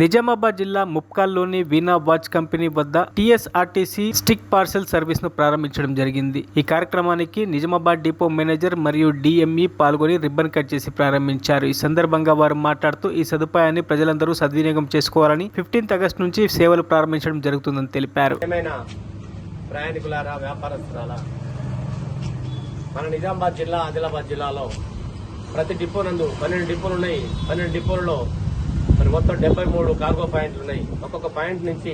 నిజామాబాద్ జిల్లా ముప్కాల్లోని వీణా watch company వద్ద TSRTC stick parcel service ను ప్రారంభించడం జరిగింది. ఈ కార్యక్రమానికి నిజామాబాద్ డిపో మేనేజర్ మరియు డిఎంఈ పాల్గొని రిబ్బన్ కట్ చేసి ప్రారంభించారు. ఈ సందర్భంగా వారు మాట్లాడుతూ ఈ సదుపాయాన్ని ప్రజలందరూ సద్వినియోగం చేసుకోవాలని 15th ఆగస్టు నుంచి సేవలు ప్రారంభించడం జరుగుతుందని తెలిపారు. ప్రయాణికులారా, వ్యాపారస్తులారా, మన నిజామాబాద్ జిల్లా ఆదిలాబాద్ జిల్లాలో ప్రతి డిపో నందు 12 డిపోలు ఉన్నాయి. 12 డిపోలలో మరి మొత్తం 73 కార్గో పాయింట్లు ఉన్నాయి. ఒక్కొక్క పాయింట్ నుంచి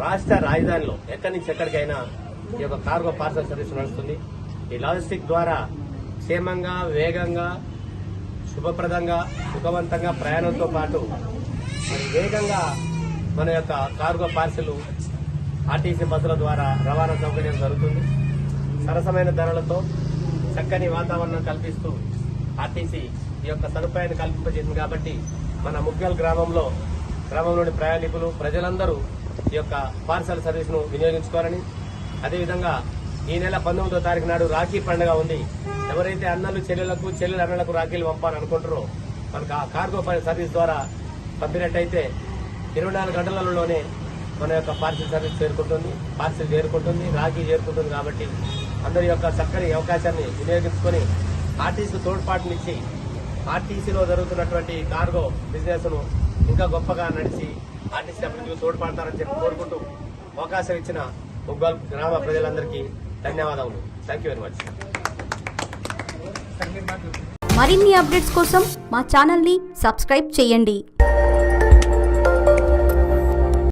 రాష్ట్ర రాజధానిలో ఎక్కడి నుంచి ఎక్కడికైనా ఈ యొక్క కార్గో పార్సల్ సర్వీస్ నడుస్తుంది. ఈ లాజిస్టిక్ ద్వారా క్షేమంగా, వేగంగా, శుభప్రదంగా, సుఖవంతంగా ప్రయాణంతో పాటు మరి వేగంగా మన యొక్క కార్గో పార్సల్ ఆర్టీసీ బస్సుల ద్వారా రవాణా సౌకర్యం జరుగుతుంది. సరసమైన ధరలతో చక్కని వాతావరణం కల్పిస్తూ ఆర్టీసీ ఈ యొక్క సదుపాయాన్ని కల్పింపజేసింది. కాబట్టి మన ముగ్గల్ గ్రామంలోని ప్రయాణికులు ప్రజలందరూ ఈ యొక్క పార్సల్ సర్వీస్ ను వినియోగించుకోవాలని, అదేవిధంగా ఈ నెల 19వ తారీఖు నాడు రాఖీ పండుగ ఉంది. ఎవరైతే అన్నలు చెల్లెలకు, చెల్లెలు అన్నలకు రాఖీలు పంపాలనుకుంటారో మనకు ఆ కార్గో సర్వీస్ ద్వారా పంపినట్టయితే 24 గంటలలోనే మన యొక్క పార్సల్ సర్వీస్ చేరుకుంటుంది, రాఖీ చేరుకుంటుంది. కాబట్టి అందరి యొక్క చక్కని అవకాశాన్ని వినియోగించుకొని ఆర్టీసీ తోడ్పాటునిచ్చి ఆర్టీసీలో జరుగుతున్నటువంటి కార్గో బిజినెస్ ను ఇంకా గొప్పగా నడిచి ఆర్టీసీ అభివృద్ధికి తోడ్పడతారని చెప్పి కోరుకుంటూ అవకాశం ఇచ్చిన ముగ్గుల్ గ్రామ ప్రజలందరికీ ధన్యవాదాలు. Thank you very much. మరిన్ని అప్డేట్స్ కోసం మా ఛానల్ ని సబ్స్క్రైబ్ చేయండి.